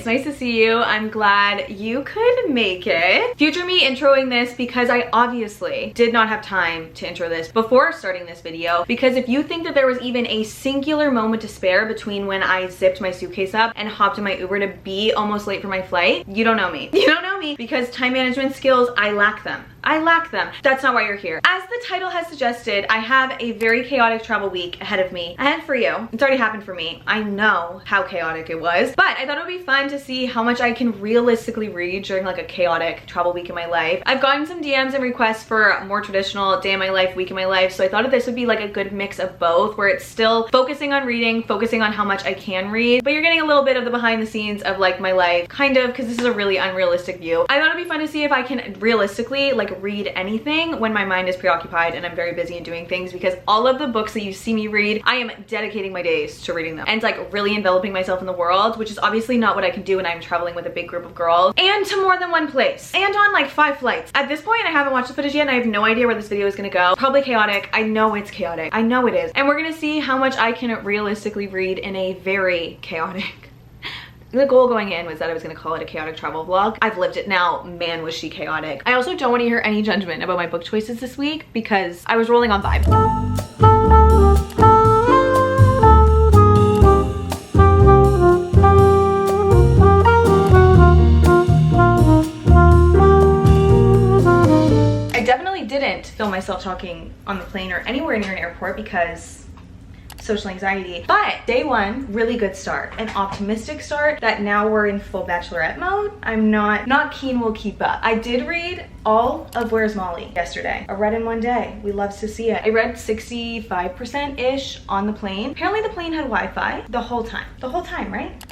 nice to see you. I'm glad you could make it. Future me introing this because I obviously did not have time to intro this before starting this video, because if you think that there was even a singular moment to spare between when I zipped my suitcase up and hopped in my Uber to be almost late for my flight, you don't know me. You don't know me, because time management skills, I lack them. I lack them. That's not why you're here. As the title has suggested, I have a very chaotic travel week ahead of me. And for you. It's already happened for me. I know how chaotic it was, but I thought it would be fun to see how much I can realistically read during like a chaotic travel week in my life. I've gotten some DMs and requests for a more traditional day in my life, week in my life, so I thought that this would be like a good mix of both, where it's still focusing on reading, focusing on how much I can read, but you're getting a little bit of the behind the scenes of like my life, kind of, because this is a really unrealistic view. I thought it'd be fun to see if I can realistically like read anything when my mind is preoccupied and I'm very busy and doing things, because all of the books that you see me read, I am dedicating my days to reading them and like really enveloping myself in the world, which is obviously not what I can do when I'm traveling with a big group of girls and to more than one place and on like 5 flights. At this point, I haven't watched the footage yet and I have no idea where this video is gonna go. Probably chaotic. I know it's chaotic. I know it is. And we're gonna see how much I can realistically read in a very chaotic. The goal going in was that I was going to call it a chaotic travel vlog. I've lived it now. Man, was she chaotic. I also don't want to hear any judgment about my book choices this week because I was rolling on vibe. I definitely didn't film myself talking on the plane or anywhere near an airport because social anxiety, but day one, really good start, an optimistic start that now we're in full bachelorette mode. I'm not keen we'll keep up. I did read all of Where's Molly yesterday. I read in one day. We love to see it. I read 65%-ish on the plane. Apparently the plane had Wi-Fi the whole time, right?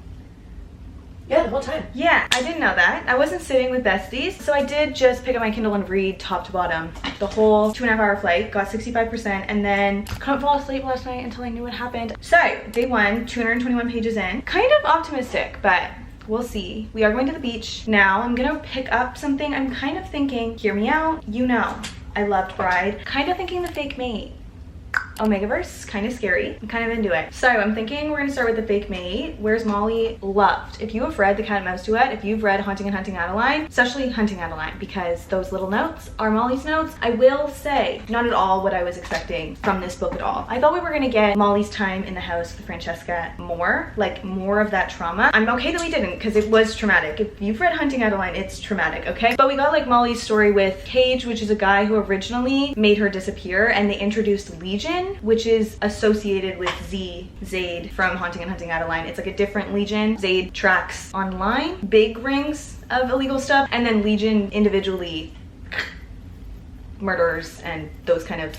Yeah, the whole time. Yeah, I didn't know that. I wasn't sitting with besties, so I did just pick up my Kindle and read top to bottom the whole 2.5 hour flight, got 65%, and then couldn't fall asleep last night until I knew what happened. So, day one, 221 pages in. Kind of optimistic, but we'll see. We are going to the beach. Now, I'm gonna pick up something. I'm kind of thinking, hear me out, you know, I loved Bride. Kind of thinking The Fake Mate. Omegaverse, kind of scary. I'm kind of into it. So I'm thinking we're gonna start with The Fake Mate. Where's Molly? Loved. If you have read The Cat and Mouse Duet, if you've read Haunting and Hunting Adeline, especially Hunting Adeline, because those little notes are Molly's notes. I will say, not at all what I was expecting from this book at all. I thought we were gonna get Molly's time in the house with Francesca more, like more of that trauma. I'm okay that we didn't, because it was traumatic. If you've read Hunting Adeline, it's traumatic, okay? But we got like Molly's story with Cage, which is a guy who originally made her disappear, and they introduced Legion, which is associated with Zaid from Haunting and Hunting Adeline. It's like a different Legion. Zaid tracks online big rings of illegal stuff, and then Legion individually murderers and those kind of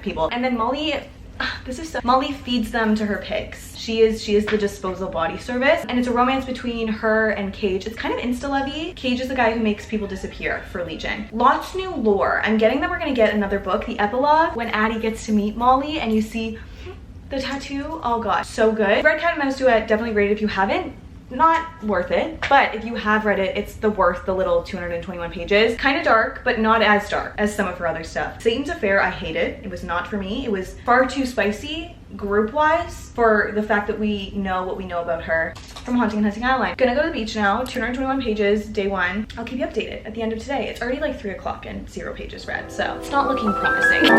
people. And then Molly, Molly feeds them to her pigs. She is the disposal body service, and it's a romance between her and Cage. It's kind of insta-lovey. Cage is the guy who makes people disappear for Legion. Lots new lore. I'm getting that we're gonna get another book, the epilogue, when Addie gets to meet Molly and you see the tattoo. Oh gosh, so good. Red Cat and Mouse Duet, definitely read it if you haven't. Not worth it, but if you have read it, it's worth the little 221 pages. Kind of dark, but not as dark as some of her other stuff. Satan's Affair, I hated. It was not for me. It was far too spicy, group-wise, for the fact that we know what we know about her from Haunting and Hunting Adeline. Gonna go to the beach now, 221 pages, day one. I'll keep you updated at the end of today. It's already like 3 o'clock and 0 pages read, so it's not looking promising.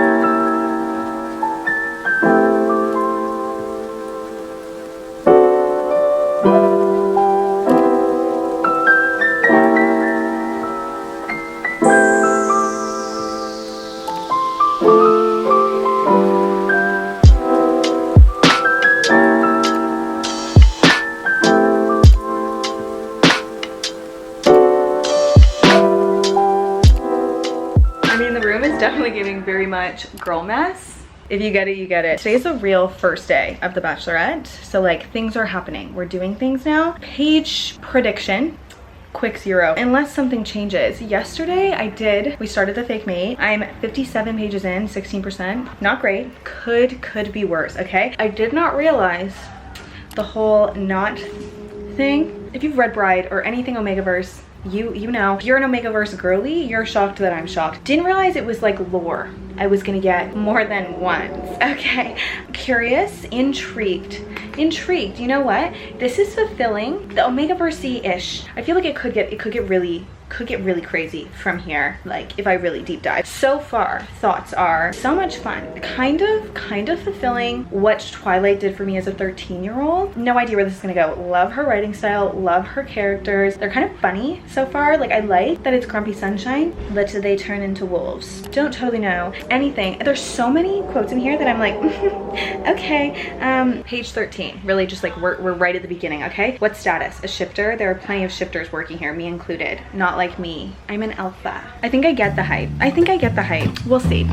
Definitely giving very much girl mess. If you get it, you get it. Today's the real first day of the Bachelorette. So like things are happening. We're doing things now. Page prediction. Quick 0 unless something changes. Yesterday we started The Fake Mate. I'm 57 pages in, 16%. Not great. Could be worse, okay? I did not realize the whole knot thing. If you've read Bride or anything Omegaverse, you know, if you're an Omegaverse girly, you're shocked that I'm shocked. Didn't realize it was like lore I was gonna get more than once. Okay, curious, intrigued. You know what? This is fulfilling, the Omegaverse-ish. I feel like it could get really crazy from here, like if I really deep dive. So far, thoughts are so much fun, kind of fulfilling what Twilight did for me as a 13-year-old. No idea where this is gonna go. Love her writing style, love her characters. They're kind of funny so far. Like, I like that it's Grumpy Sunshine, but do they turn into wolves? Don't totally know anything. There's so many quotes in here that I'm like, okay. Page 13, really just like we're right at the beginning. Okay, what status? A shifter? There are plenty of shifters working here, me included. Not like me. I'm an alpha. I think I get the hype. We'll see.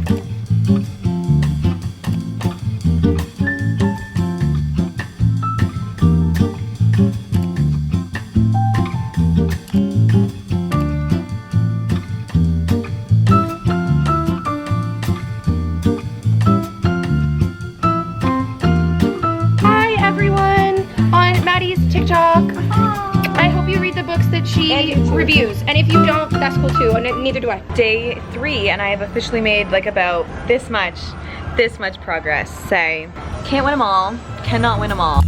Hi everyone on Maddie's TikTok. I hope you read the books that she reviews, and if you don't, that's cool too, and neither do I. Day 3, and I have officially made like about this much progress. Say, can't win them all, cannot win them all.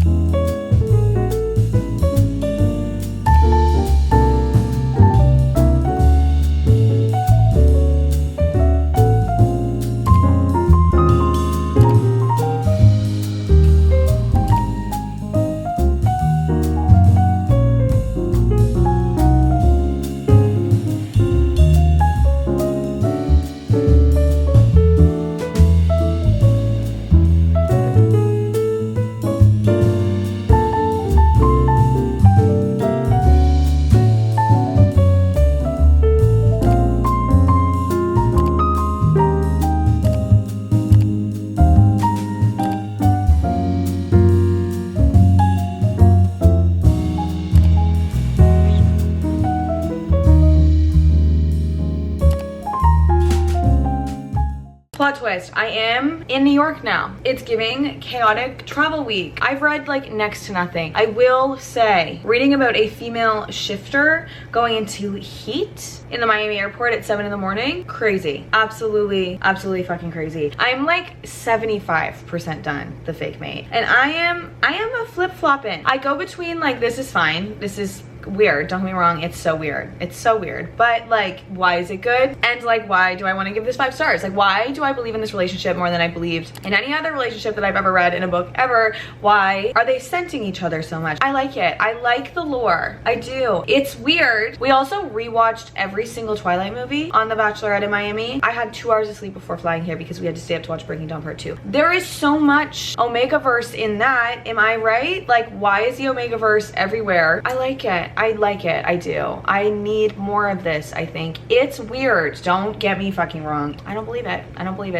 Plot twist, I am in New York now. It's giving chaotic travel week. I've read like next to nothing. I will say, reading about a female shifter going into heat in the Miami airport at 7 in the morning, crazy. Absolutely fucking crazy. I'm like 75% done the fake mate. And I am a flip-flopping. I go between like, this is fine, this is weird, don't get me wrong, it's so weird, but like, why is it good? And like, why do I want to give this 5 stars? Like, why do I believe in this relationship more than I believed in any other relationship that I've ever read in a book ever? Why are they scenting each other so much? I like it. I like the lore. I do. It's weird. We also rewatched every single Twilight movie on the Bachelorette in Miami. I had 2 hours of sleep before flying here because we had to stay up to watch Breaking Dawn Part 2. There is so much Omegaverse in that, am I right? Like, why is the Omegaverse everywhere? I like it. I do. I need more of this, I think. It's weird. Don't get me fucking wrong. I don't believe it.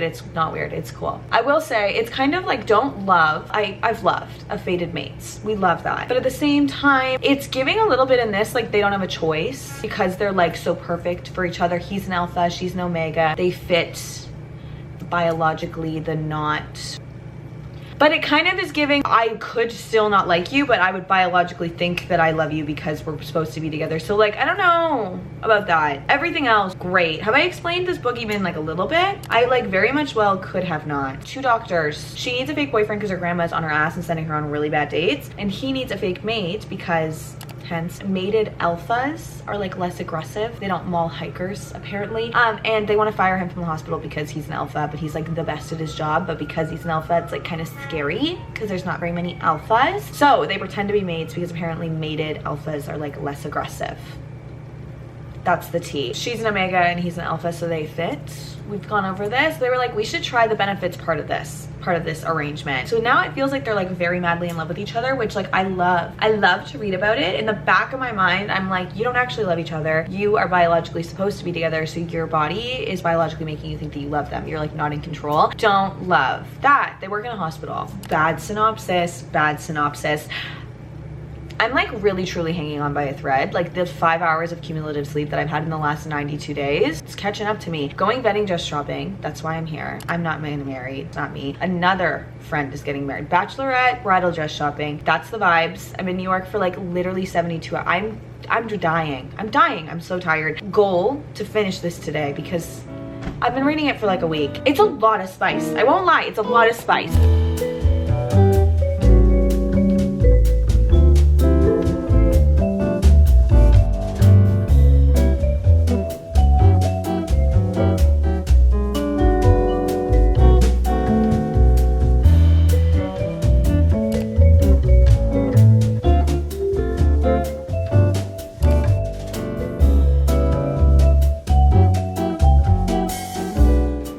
It's not weird. It's cool. I will say, it's kind of like, don't love. I've loved a fated mates. We love that. But at the same time, it's giving a little bit in this, like they don't have a choice because they're like so perfect for each other. He's an alpha, she's an omega. They fit biologically, the not. But it kind of is giving, I could still not like you, but I would biologically think that I love you because we're supposed to be together. So like, I don't know about that. Everything else, great. Have I explained this book even like a little bit? I like very much well could have not. 2 doctors. She needs a fake boyfriend because her grandma's on her ass and sending her on really bad dates. And he needs a fake mate because, hence, mated alphas are like less aggressive. They don't maul hikers apparently. And they want to fire him from the hospital because he's an alpha, but he's like the best at his job. But because he's an alpha, it's like kind of scary because there's not very many alphas. So they pretend to be mates because apparently mated alphas are like less aggressive. That's the tea. She's an omega and he's an alpha, so they fit. We've gone over this. They were like, we should try the benefits part of this arrangement. So now it feels like they're like very madly in love with each other, which like I love to read about it. In the back of my mind, I'm like, you don't actually love each other. You are biologically supposed to be together, so your body is biologically making you think that you love them. You're like not in control. Don't love that. They work in a hospital. Bad synopsis. I'm like really truly hanging on by a thread. Like the 5 hours of cumulative sleep that I've had in the last 92 days, it's catching up to me. Going wedding dress shopping, that's why I'm here. I'm not getting married, it's not me. Another friend is getting married. Bachelorette, bridal dress shopping, that's the vibes. I'm in New York for like literally 72 hours. I'm dying. I'm dying. I'm so tired. Goal to finish this today because I've been reading it for like a week. It's a lot of spice. I won't lie, it's a lot of spice.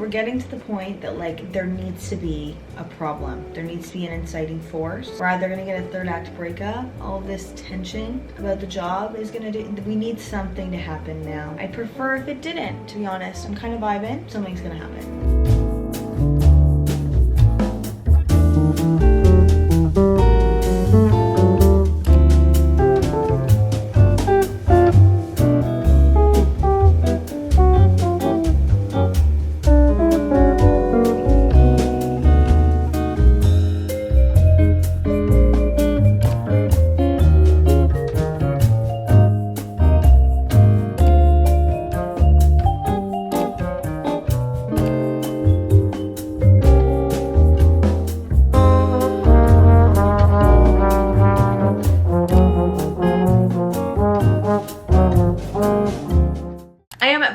Getting to the point that like there needs to be a problem. There needs to be an inciting force. We're either gonna get a third act breakup. All of this tension about the job is gonna do, we need something to happen now. I'd prefer if it didn't, to be honest. I'm kind of vibing. Something's gonna happen.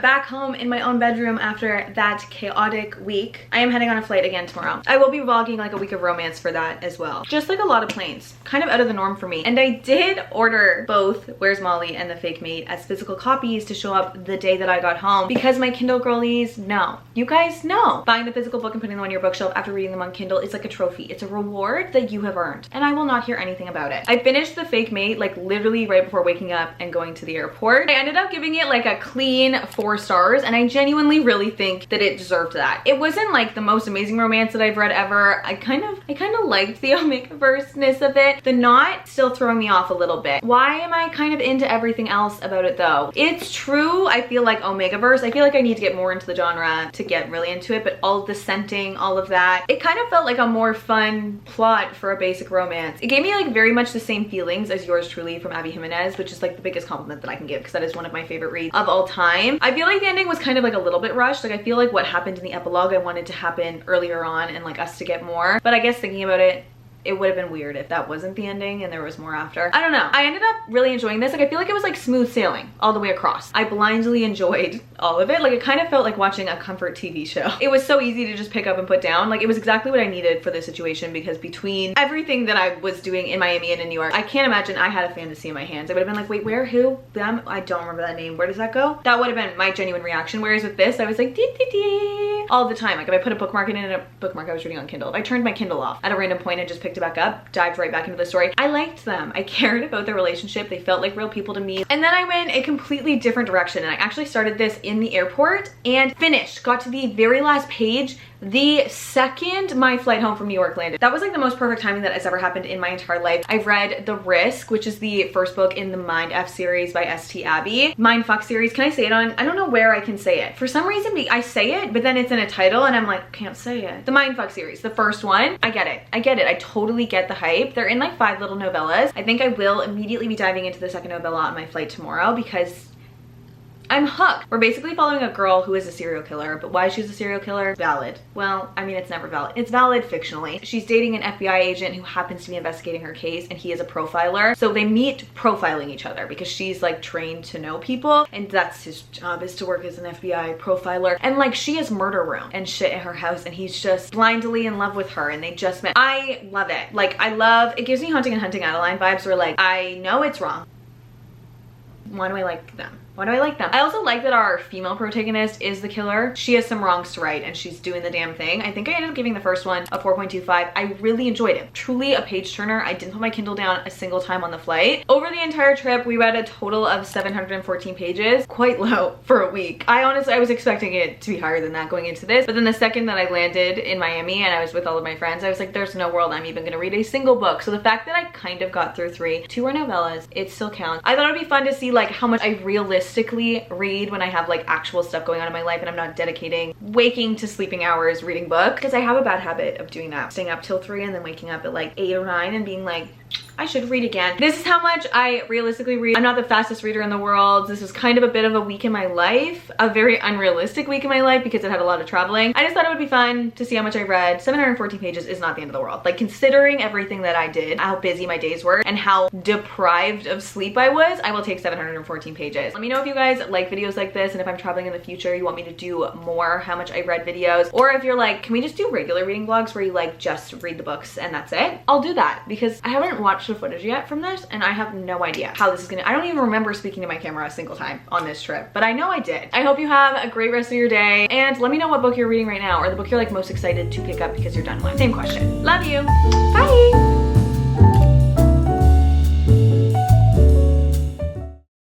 Back home in my own bedroom after that chaotic week. I am heading on a flight again tomorrow. I will be vlogging like a week of romance for that as well. Just like a lot of planes, kind of out of the norm for me. And I did order both Where's Molly and The Fake Mate as physical copies to show up the day that I got home because my Kindle girlies know. You guys know. Buying the physical book and putting them on your bookshelf after reading them on Kindle is like a trophy. It's a reward that you have earned and I will not hear anything about it. I finished The Fake Mate like literally right before waking up and going to the airport. I ended up giving it like a clean 4 stars and I genuinely really think that it deserved that. It wasn't like the most amazing romance that I've read ever. I kind of liked the Omega-verse-ness of it. The knot still throwing me off a little bit. Why am I kind of into everything else about it though? It's true, I feel like Omega-verse, I feel like I need to get more into the genre to get really into it, but all of the scenting, all of that, it kind of felt like a more fun plot for a basic romance. It gave me like very much the same feelings as Yours Truly from Abby Jimenez, which is like the biggest compliment that I can give because that is one of my favorite reads of all time. I feel like the ending was kind of like a little bit rushed. Like I feel like what happened in the epilogue I wanted to happen earlier on and like us to get more, but I guess thinking about it, it would have been weird if that wasn't the ending and there was more after. I don't know. I ended up really enjoying this. Like I feel like it was like smooth sailing all the way across. I blindly enjoyed all of it. Like it kind of felt like watching a comfort TV show. It was so easy to just pick up and put down. Like it was exactly what I needed for this situation because between everything that I was doing in Miami and in New York, I can't imagine I had a fantasy in my hands. I would have been like, wait, where, who, them? I don't remember that name. Where does that go? That would have been my genuine reaction. Whereas with this, I was like, dee, dee, dee, all the time. Like if I put a bookmark in a bookmark I was reading on Kindle, if I turned my Kindle off at a random point and just picked it back up, dived right back into the story. I liked them. I cared about their relationship. They felt like real people to me. And then I went a completely different direction and I actually started this in the airport and finished, got to the very last page the second my flight home from New York landed. That was like the most perfect timing that has ever happened in my entire life. I've read The Risk, which is the first book in the Mind F series by S.T. Abby. Mindfuck series. Can I say it on? I don't know where I can say it. For some reason, I say it, but then it's in a title and I'm like, can't say it. The Mindfuck series, the first one. I get it. I get it. I totally get the hype. They're in like 5 little novellas. I think I will immediately be diving into the second novella on my flight tomorrow because I'm hooked. We're basically following a girl who is a serial killer, but why she's a serial killer? Valid. Well, I mean, it's never valid. It's valid fictionally. She's dating an FBI agent who happens to be investigating her case and he is a profiler. So they meet profiling each other because she's like trained to know people and that's his job, is to work as an FBI profiler. And like she has murder room and shit in her house and he's just blindly in love with her and they just met. I love it. Like I love, it gives me Haunting and Hunting Adeline vibes where like, I know it's wrong. Why do I like them? Why do I like them? I also like that our female protagonist is the killer. She has some wrongs to right and she's doing the damn thing. I think I ended up giving the first one a 4.25. I really enjoyed it. Truly a page turner. I didn't put my Kindle down a single time on the flight. Over the entire trip, we read a total of 714 pages. Quite low for a week. I was expecting it to be higher than that going into this, but then the second that I landed in Miami and I was with all of my friends, I was like, there's no world I'm even gonna read a single book. So the fact that I kind of got through 3, 2 are novellas, it still counts. I thought it would be fun to see like how much I realistically read when I have like actual stuff going on in my life and I'm not dedicating waking to sleeping hours reading books, because I have a bad habit of doing that, staying up till 3 and then waking up at like 8 or 9 and being like, I should read again. This is how much I realistically read. I'm not the fastest reader in the world. This was kind of a bit of a week in my life, a very unrealistic week in my life because it had a lot of traveling. I just thought it would be fun to see how much I read. 714 pages is not the end of the world. Like, considering everything that I did, how busy my days were, and how deprived of sleep I was, I will take 714 pages. Let me know if you guys like videos like this, and if I'm traveling in the future, you want me to do more how much I read videos, or if you're like, can we just do regular reading vlogs where you like just read the books and that's it? I'll do that because I haven't watched the footage yet from this and I have no idea how this is gonna, I don't even remember speaking to my camera a single time on this trip, but I know I did. I hope you have a great rest of your day, and let me know what book you're reading right now or the book you're like most excited to pick up because you're done with. Same question. Love you. Bye.